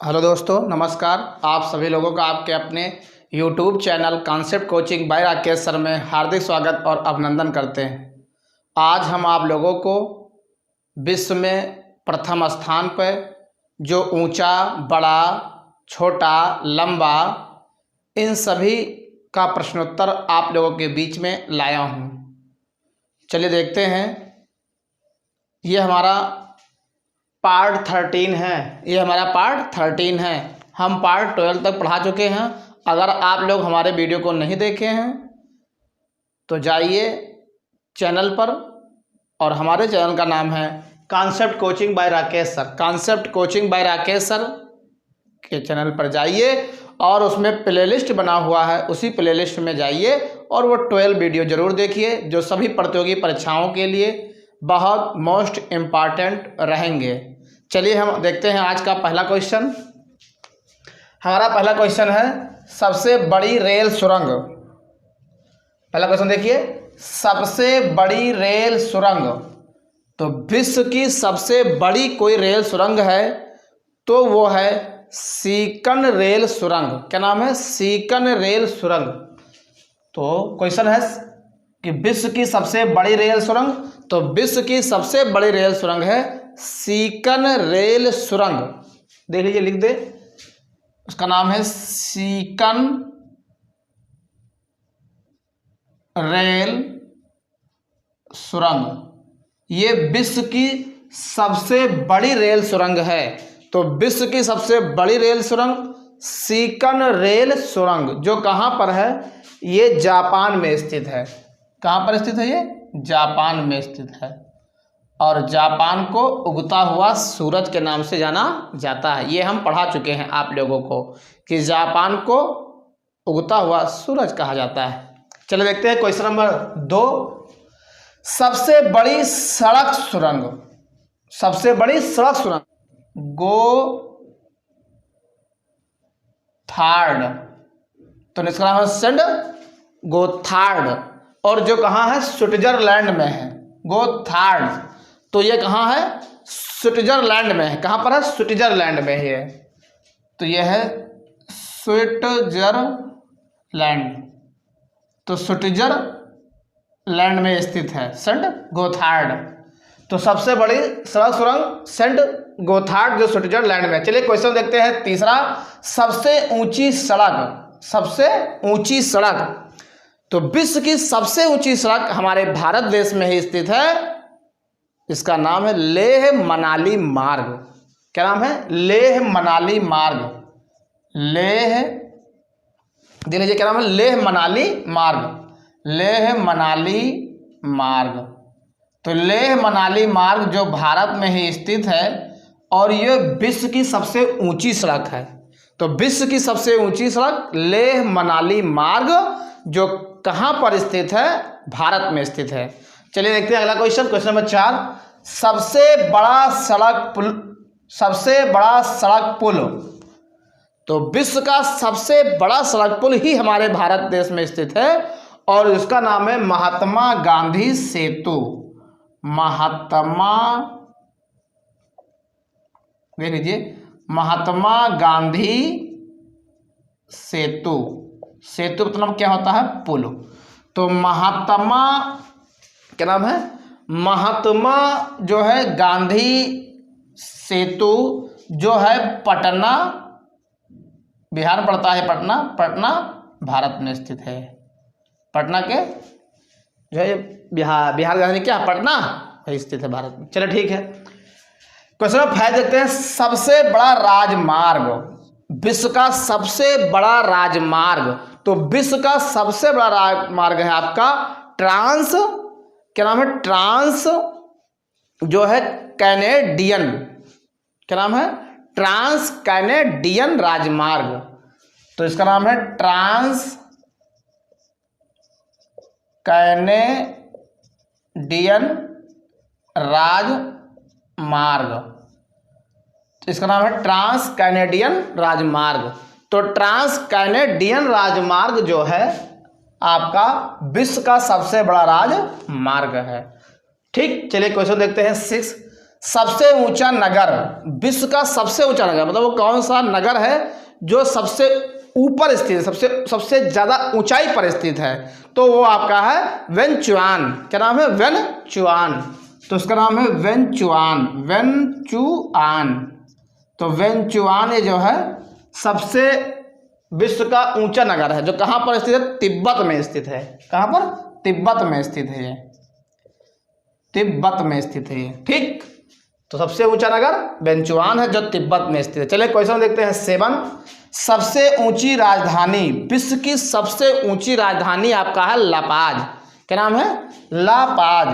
Hello दोस्तों, नमस्कार। आप सभी लोगों का आपके अपने YouTube channel concept coaching bye Rakesh sir में हार्दिक स्वागत और अभिनंदन करते हैं। आज हम आप लोगों को विश्व में प्रथम स्थान पर जो ऊंचा, बड़ा, छोटा, लंबा, इन सभी का प्रश्नोत्तर आप लोगों के बीच में लाया हूं। चलिए देखते हैं। ये हमारा पार्ट 13 है। ये हमारा पार्ट 13 है। हम पार्ट 12 तक पढ़ा चुके हैं। अगर आप लोग हमारे वीडियो को नहीं देखे हैं तो जाइए चैनल पर, और हमारे चैनल का नाम है concept coaching bye Rakesh sir. Concept coaching bye Rakesh sir के चैनल पर जाइए और उसमें प्लेलिस्ट बना हुआ है, उसी प्लेलिस्ट में जाइए और वो 12 वीडियो ज़रूर देखिए जो सभी प्रतियोगी परीक्षाओं के लिए बहुत मोस्ट इम्पॉर्टेंट रहेंगे। चलिए हम देखते हैं आज का पहला क्वेश्चन। हमारा पहला क्वेश्चन है सबसे बड़ी रेल सुरंग। पहला क्वेश्चन देखिए, सबसे बड़ी रेल सुरंग। तो विश्व की सबसे बड़ी कोई रेल सुरंग है तो वो है सीकन रेल सुरंग। क्या नाम है? सीकन रेल सुरंग। तो क्वेश्चन है कि विश्व की सबसे बड़ी रेल सुरंग, तो विश्व की सबसे बड़ी रेल सुरंग है सीकन रेल सुरंग। देख लीजिए, लिख दे, उसका नाम है सीकन रेल सुरंग। ये विश्व की सबसे बड़ी रेल सुरंग है। तो विश्व की सबसे बड़ी रेल सुरंग सीकन रेल सुरंग, जो कहाँ पर है? ये जापान में स्थित है। कहाँ पर स्थित है? ये जापान में स्थित है। और जापान को उगता हुआ सूरज के नाम से जाना जाता है। ये हम पढ़ा चुके हैं आप लोगों को कि जापान को उगता हुआ सूरज कहा जाता है। चलिए देखते हैं क्वेश्चन नंबर 2। सबसे बड़ी सड़क सुरंग। सबसे बड़ी सड़क सुरंग गोथार्ड। तो इसका नाम है सेंड गोथार्ड, और जो कहाँ है? स्विट्जरलैंड में है गोथार्ड। तो ये कहाँ है? स्विट्जरलैंड में है। कहाँ पर है? स्विट्जरलैंड में ही है। तो ये है स्विट्जरलैंड। तो स्विट्जरलैंड में स्थित है सेंट गोथार्ड। तो सबसे बड़ी सड़क सुरंग सेंट गोथार्ड, जो स्विट्जरलैंड में। चलिए क्वेश्चन देखते हैं तीसरा। सबसे ऊंची सड़क। सबसे ऊंची सड़क। तो विश्व की सबसे ऊंची सड़क हमारे भारत देश में ही स्थित है। इसका नाम है लेह मनाली मार्ग। क्या नाम है? लेह मनाली मार्ग। लेह, देख लीजिए, क्या नाम है? लेह मनाली मार्ग। लेह मनाली मार्ग। तो लेह मनाली मार्ग जो भारत में ही स्थित है, और ये विश्व की सबसे ऊंची सड़क है। तो विश्व की सबसे ऊंची सड़क लेह मनाली मार्ग, जो कहाँ पर स्थित है? भारत में स्थित है। चलिए देखते हैं अगला क्वेश्चन। Question number 4। सबसे बड़ा सड़क पुल। सबसे बड़ा सड़क पुल। तो विश्व का सबसे बड़ा सड़क पुल ही हमारे भारत देश में स्थित है, और इसका नाम है महात्मा गांधी सेतु। महात्मा, देख लीजिए, महात्मा गांधी सेतु। सेतु मतलब क्या होता है? पुल। तो महात्मा, क्या नाम है? महात्मा जो है गांधी सेतु, जो है पटना, बिहार में पड़ता है। पटना, पटना भारत में स्थित है। पटना के जो है बिहार राजधानी क्या? पटना वही स्थित है भारत में। चलो ठीक है। क्वेश्चन नंबर 5 देखते हैं। सबसे बड़ा राजमार्ग। विश्व का सबसे बड़ा राजमार्ग। तो विश्व का सबसे बड़ा राजमार्ग है आपका ट्रांस, क्या नाम है? ट्रांस जो है कैनेडियन। क्या नाम है? ट्रांस कैनेडियन राजमार्ग। तो इसका नाम है ट्रांस कैनेडियन राजमार्ग। इसका नाम है ट्रांस कैनेडियन राजमार्ग। तो ट्रांस कैनेडियन राजमार्ग जो है आपका विश्व का सबसे बड़ा राजमार्ग है। ठीक, चलिए क्वेश्चन देखते हैं 6। सबसे ऊंचा नगर, विश्व का सबसे ऊंचा नगर, मतलब वो कौन सा नगर है जो सबसे ऊपर स्थित है, सबसे ज़्यादा ऊंचाई पर स्थित है, तो वो आपका है वेनचुआन। क्या नाम है? वेनचुआन। तो उसका नाम है वेनचुआन, वेनचुआन। तो वेनचुआन ये जो है सबसे विश्व का ऊंचा नगर है, जो कहाँ पर स्थित है? तिब्बत में स्थित है। कहाँ पर? तिब्बत में स्थित है ये, तिब्बत में स्थित है ये। ठीक, तो सबसे ऊंचा नगर वेनचुआन है जो तिब्बत में स्थित है। चलिए क्वेश्चन देखते हैं 7। सबसे ऊंची राजधानी, विश्व की सबसे ऊंची राजधानी आपका है लापाज। क्या नाम है? लापाज,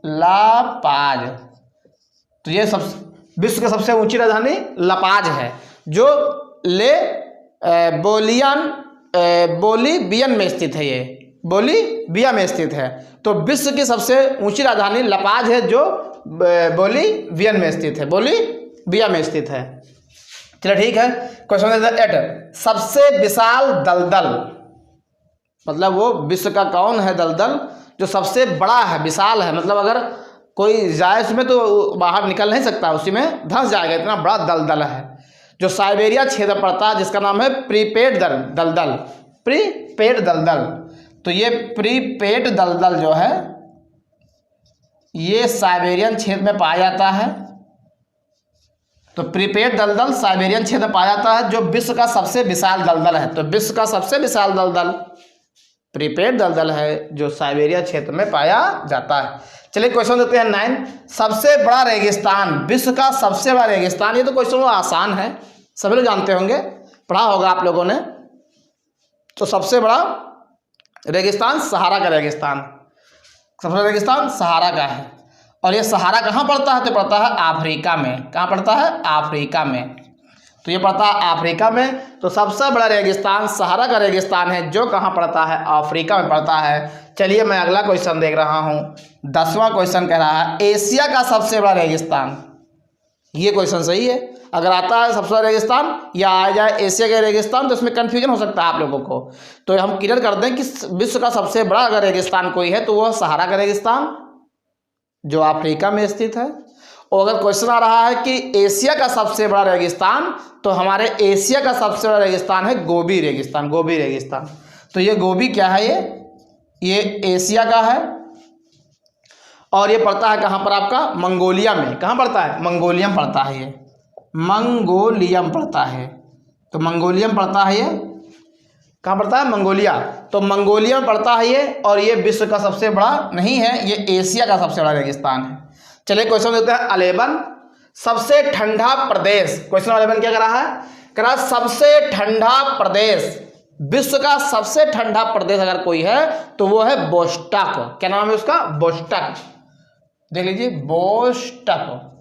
लापाज। तो ये विश्व की सबसे ऊंची राजधानी लापाज है, जो बोलिवियन में स्थित है। ये बोलिविया में स्थित है। तो विश्व की सबसे ऊंची राजधानी लापाज है, जो बोलिवियन में स्थित है, बोलिविया में स्थित है। चलिए ठीक है, क्वेश्चन नंबर 8। सबसे विशाल दलदल, मतलब वो विश्व का कौन है दलदल जो सबसे बड़ा है, विशाल है, मतलब अगर कोई जाए उसमें तो बाहर निकल नहीं सकता, उसी में धंस जाएगा, इतना बड़ा दलदल है, जो साइबेरिया क्षेत्र पड़ता है, जिसका नाम है प्रीपेड दलदल, प्रीपेड दलदल। तो ये प्रीपेड दलदल जो है ये साइबेरियन क्षेत्र में पाया जाता है। तो प्रीपेड दलदल साइबेरियन क्षेत्र में पाया जाता है, जो विश्व का सबसे विशाल दलदल है। तो विश्व का सबसे विशाल दलदल प्रीपेड दलदल है, जो साइबेरिया क्षेत्र में पाया जाता है। चलिए क्वेश्चन देते हैं 9। सबसे बड़ा रेगिस्तान, विश्व का सबसे बड़ा रेगिस्तान। ये तो क्वेश्चन आसान है, सभी लोग जानते होंगे, पढ़ा होगा आप लोगों ने। तो सबसे बड़ा रेगिस्तान सहारा का रेगिस्तान, सबसे बड़ा रेगिस्तान सहारा का है। और ये सहारा कहाँ पड़ता है? तो पड़ता है अफ्रीका में। कहाँ पड़ता है? अफ्रीका में। तो ये पड़ता है अफ्रीका में। तो सबसे बड़ा रेगिस्तान सहारा का रेगिस्तान है, जो कहाँ पड़ता है? अफ्रीका में पड़ता है। चलिए मैं अगला क्वेश्चन देख रहा हूँ। 10वां क्वेश्चन कह रहा है एशिया का सबसे बड़ा रेगिस्तान। ये क्वेश्चन सही है, अगर आता है सबसे बड़ा रेगिस्तान या आ जाए एशिया का रेगिस्तान तो इसमें कन्फ्यूजन हो सकता है आप लोगों को। तो हम क्लियर कर दें कि विश्व का सबसे बड़ा अगर रेगिस्तान कोई है तो वह सहारा का रेगिस्तान, जो अफ्रीका में स्थित है। और अगर क्वेश्चन आ रहा है कि एशिया का सबसे बड़ा रेगिस्तान, तो हमारे एशिया का सबसे बड़ा रेगिस्तान है गोबी रेगिस्तान, गोबी रेगिस्तान। तो ये गोबी क्या है? ये एशिया का है और ये पड़ता है कहाँ पर? आपका मंगोलिया में। कहाँ पड़ता है? मंगोलियम पड़ता है, ये मंगोलियम पड़ता है। तो मंगोलियम पड़ता है, ये कहाँ पड़ता है? मंगोलिया। तो मंगोलिया में पड़ता है ये, और ये विश्व का सबसे बड़ा नहीं है, ये एशिया का सबसे बड़ा रेगिस्तान है। चलिए क्वेश्चन देते हैं 11। सबसे ठंडा प्रदेश। क्वेश्चन 11 क्या कर रहा है? कह रहा है सबसे ठंडा प्रदेश, विश्व का सबसे ठंडा प्रदेश अगर कोई है तो वो है बोस्टक। क्या नाम है उसका? बोस्टक। देख लीजिए, बोस्टक।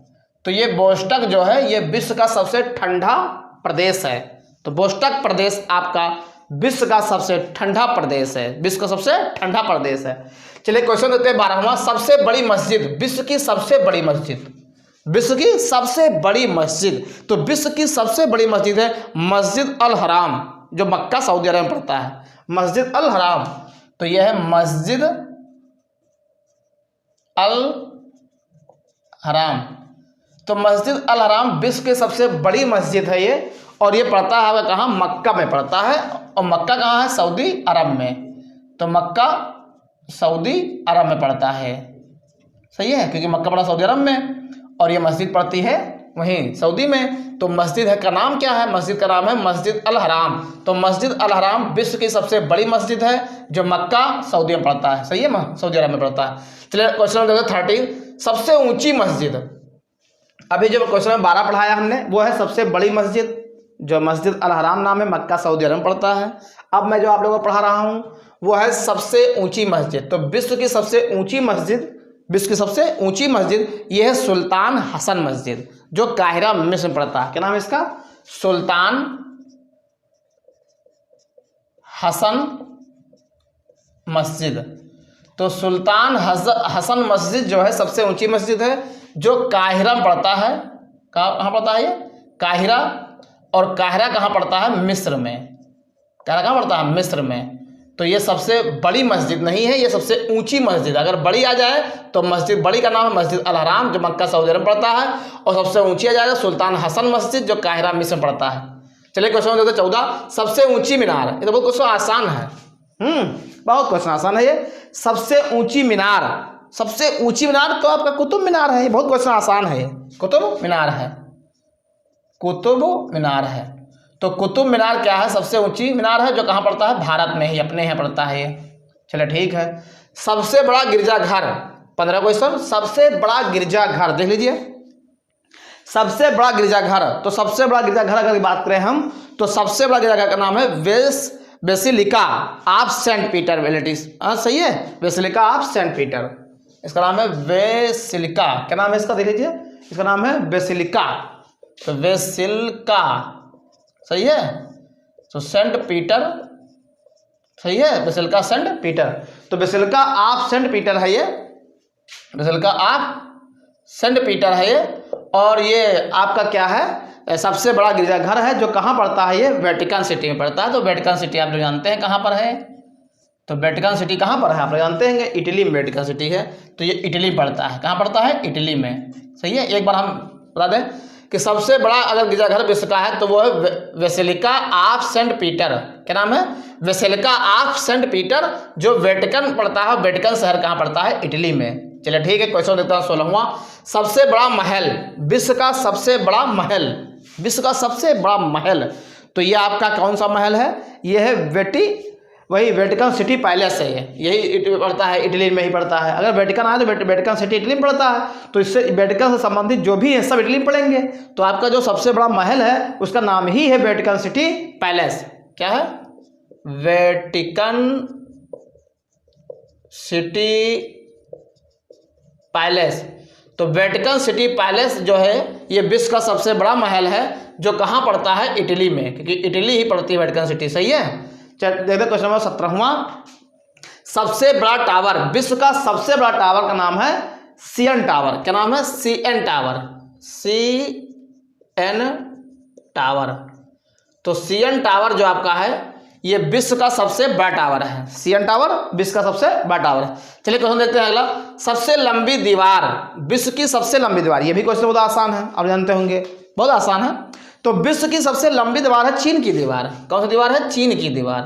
तो ये बोस्टक जो है ये विश्व का सबसे ठंडा प्रदेश है। तो बोस्टक प्रदेश आपका विश्व का सबसे ठंडा प्रदेश है, विश्व का सबसे ठंडा प्रदेश है। चलिए क्वेश्चन देते हैं 12वां। सबसे बड़ी मस्जिद, विश्व की सबसे बड़ी मस्जिद, विश्व की सबसे बड़ी मस्जिद। तो विश्व की सबसे बड़ी मस्जिद है मस्जिद अल हराम, जो मक्का सऊदी अरब में पड़ता है, मस्जिद अल हराम। तो यह है मस्जिद अल हराम। तो मस्जिद अल हराम विश्व की सबसे बड़ी मस्जिद है ये, और ये पड़ता है कहाँ? मक्का में पड़ता है। और मक्का कहाँ है? सऊदी अरब में। तो मक्का सऊदी अरब में पड़ता है, सही है, क्योंकि मक्का पड़ा सऊदी अरब में और ये मस्जिद पड़ती है वहीं सऊदी में। तो मस्जिद है का नाम क्या है? मस्जिद का नाम है मस्जिद अल हराम। तो मस्जिद अल हराम विश्व की सबसे बड़ी मस्जिद है, जो मक्का सऊदी में पड़ता है, सही है, सऊदी अरब में पड़ता है। चलिए क्वेश्चन नंबर 13। सबसे ऊंची मस्जिद। अभी जो क्वेश्चन नंबर 12 पढ़ाया हमने वो है सबसे बड़ी मस्जिद, जो मस्जिद अल हराम नाम है, मक्का सऊदी अरब में पड़ता है। अब मैं जो आप लोगों को पढ़ा रहा हूँ वो है सबसे ऊंची मस्जिद। तो विश्व की सबसे ऊंची मस्जिद, विश्व की सबसे ऊंची मस्जिद ये है सुल्तान हसन मस्जिद, जो काहिरा मिस्र में पड़ता है। क्या नाम है इसका? सुल्तान हसन मस्जिद। तो सुल्तान हसन मस्जिद जो है सबसे ऊंची मस्जिद है, जो काहिरा में पड़ता है। कहाँ पड़ता है ये? काहिरा। और काहिरा कहाँ पड़ता है? मिस्र में। काहिरा कहाँ पड़ता है? मिस्र में। तो ये सबसे बड़ी मस्जिद नहीं है, ये सबसे ऊंची मस्जिद। अगर बड़ी आ जाए तो मस्जिद बड़ी का नाम है मस्जिद अल हराम, जो मक्का सऊदी अरब में पड़ता है, और सबसे ऊंची आ जाएगा सुल्तान हसन मस्जिद, जो काहिरा मिस्र में पड़ता है। चलिए क्वेश्चन देखते 14, सबसे ऊंची मीनार। ये तो बहुत क्वेश्चन आसान है, बहुत क्वेश्चन आसान है ये। सबसे ऊंची मीनार, सबसे ऊंची मीनार तो आपका कुतुब मीनार है। ये बहुत क्वेश्चन आसान है, कुतुब मीनार है, कुतुब मीनार है। तो कुतुब मीनार क्या है? सबसे ऊंची मीनार है, जो कहाँ पड़ता है? भारत में ही, अपने यहाँ पड़ता है ये। चलिए ठीक है। सबसे बड़ा गिरजाघर, 15 क्वेश्चन। सबसे बड़ा गिरजाघर देख लीजिए, सबसे बड़ा गिरजाघर। तो सबसे बड़ा गिरजाघर अगर बात करें हम, तो सबसे बड़ा गिरजाघर का नाम है बेसिलिका ऑफ सेंट पीटर वेलेटिस। सही है, बेसिलिका ऑफ सेंट पीटर, इसका नाम है बेसिलिका। क्या नाम है इसका? देख लीजिए, इसका नाम है बेसिलिका। तो बेसिलिका सही है। तो सेंट पीटर सही है, बेसिलिका सेंट पीटर। तो बेसिलिका ऑफ सेंट पीटर है ये, बेसिलिका ऑफ सेंट पीटर है ये। और ये आपका क्या है? सबसे बड़ा गिरजाघर है, जो कहाँ पड़ता है? ये वेटिकन सिटी में पड़ता है। तो वेटिकन सिटी आप लोग जानते हैं कहाँ पर है। तो वेटिकन सिटी कहाँ पर है? आप लोग जानते हैं, इटली में वेटिकन सिटी है। तो ये इटली में पड़ता है। कहाँ पड़ता है? इटली में। सही है। एक बार हम बता दें कि सबसे बड़ा अगर गिरजाघर विश्व का है तो वो है बेसिलिका ऑफ सेंट पीटर। क्या नाम है? बेसिलिका ऑफ सेंट पीटर, जो वेटिकन पड़ता है। वेटिकन शहर कहाँ पड़ता है? इटली में। चलिए ठीक है। क्वेश्चन देखता हूँ 16वां। सबसे बड़ा महल, विश्व का सबसे बड़ा महल, विश्व का सबसे बड़ा महल। तो ये आपका कौन सा महल है? ये है वही वेटिकन सिटी पैलेस है। यही पड़ता है, इटली में ही पड़ता है। अगर वेटिकन आए तो वेटिकन सिटी इटली में पड़ता है। तो इससे वेटिकन से संबंधित जो भी है सब इटली में पड़ेंगे। तो आपका जो सबसे बड़ा महल है उसका नाम ही है वेटिकन सिटी पैलेस। क्या है? Vatican city palace. तो वेटिकन सिटी पैलेस जो है ये विश्व का सबसे बड़ा महल है, जो कहाँ पड़ता है? इटली में, क्योंकि इटली ही पड़ती है वेटिकन सिटी। सही है। देखते क्वेश्चन नंबर 17वां। सबसे बड़ा टावर, विश्व का सबसे बड़ा टावर का नाम है सीएन टावर। क्या नाम है? CN tower, CN tower. तो सीएन टावर जो आपका है ये विश्व का सबसे बड़ा टावर है। सीएन टावर विश्व का सबसे बड़ा टावर है। चलिए क्वेश्चन देखते हैं अगला। सबसे लंबी दीवार, विश्व की सबसे लंबी दीवार। ये भी क्वेश्चन बहुत आसान है, आप जानते होंगे, बहुत आसान है। तो विश्व की सबसे लंबी दीवार है चीन की दीवार। कौन सी दीवार है? चीन की दीवार।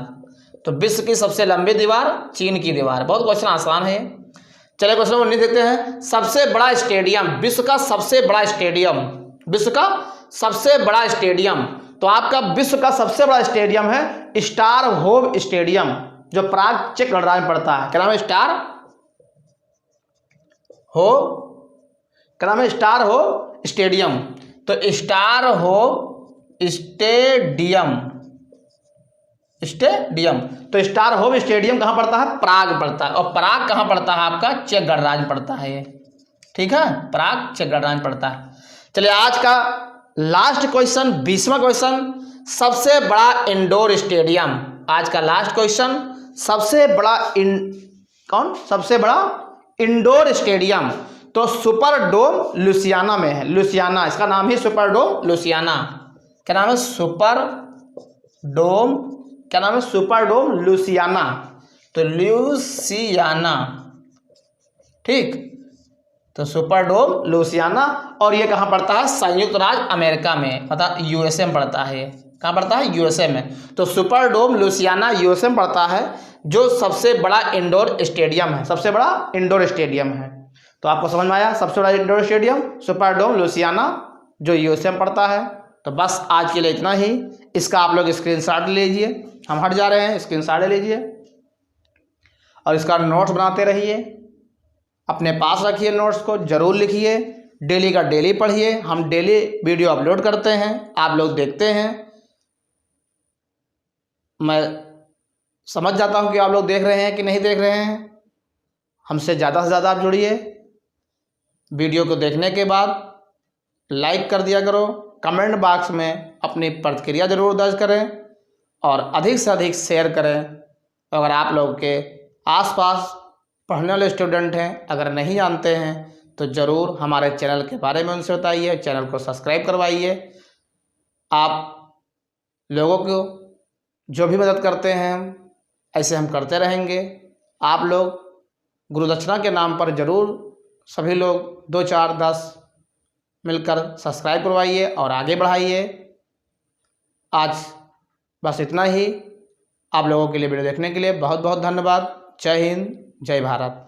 तो विश्व की सबसे लंबी दीवार चीन की दीवार। बहुत क्वेश्चन आसान है। चलिए क्वेश्चन नंबर 19 देखते हैं। सबसे बड़ा स्टेडियम, विश्व का सबसे बड़ा स्टेडियम, विश्व का सबसे बड़ा स्टेडियम। तो आपका विश्व का सबसे बड़ा स्टेडियम है स्टार होव स्टेडियम, जो प्राग चेक गणराज्य में पड़ता है। क्या नाम है? स्टार हो, क्या नाम है? स्टार हो स्टेडियम। तो स्टार हो स्टेडियम, स्टेडियम। तो स्टार होव स्टेडियम कहाँ पड़ता है? प्राग पड़ता है। और प्राग कहाँ पड़ता है? आपका चेक गणराज्य पड़ता है ये। ठीक है, प्राग चेक गणराज्य पड़ता है। चलिए आज का लास्ट क्वेश्चन, 20वां क्वेश्चन। सबसे बड़ा इंडोर स्टेडियम। आज का लास्ट क्वेश्चन, सबसे बड़ा सबसे बड़ा इंडोर स्टेडियम। तो सुपर डोम लुसियाना में है। लुसियाना, इसका नाम ही सुपर डोम लुसियाना। क्या नाम है? सुपर डोम, क्या नाम है? सुपर डोम लुसियाना। तो लुसियाना, ठीक। तो सुपर डोम लुसियाना। और ये कहाँ पड़ता है? संयुक्त राज्य अमेरिका में, मतलब यूएसए में पड़ता है। कहाँ पड़ता है? यूएसए में। तो सुपर डोम लुसियाना यूएसए में पड़ता है, जो सबसे बड़ा इंडोर स्टेडियम है, सबसे बड़ा इंडोर स्टेडियम है। तो आपको समझ में आया? सबसे बड़ा इंडोर स्टेडियम सुपर डोम लुसियाना, जो यूएसए में पड़ता है। तो बस आज के लिए इतना ही। इसका आप लोग स्क्रीनशॉट ले लीजिए, हम हट जा रहे हैं, स्क्रीनशॉट ले लीजिए और इसका नोट्स बनाते रहिए, अपने पास रखिए, नोट्स को जरूर लिखिए, डेली का डेली पढ़िए। हम डेली वीडियो अपलोड करते हैं, आप लोग देखते हैं। मैं समझ जाता हूं कि आप लोग देख रहे हैं कि नहीं देख रहे हैं। हमसे ज़्यादा से ज़्यादा आप जुड़िए। वीडियो को देखने के बाद लाइक कर दिया करो, कमेंट बॉक्स में अपनी प्रतिक्रिया जरूर दर्ज करें और अधिक से अधिक शेयर करें। अगर आप लोग के आसपास पढ़ने वाले स्टूडेंट हैं, अगर नहीं जानते हैं तो ज़रूर हमारे चैनल के बारे में उनसे बताइए, चैनल को सब्सक्राइब करवाइए। आप लोगों को जो भी मदद करते हैं ऐसे हम करते रहेंगे। आप लोग गुरुदक्षिणा के नाम पर ज़रूर सभी लोग 2 4 10 मिलकर सब्सक्राइब करवाइए और आगे बढ़ाइए। आज बस इतना ही। आप लोगों के लिए वीडियो देखने के लिए बहुत बहुत धन्यवाद। जय हिंद, जय भारत।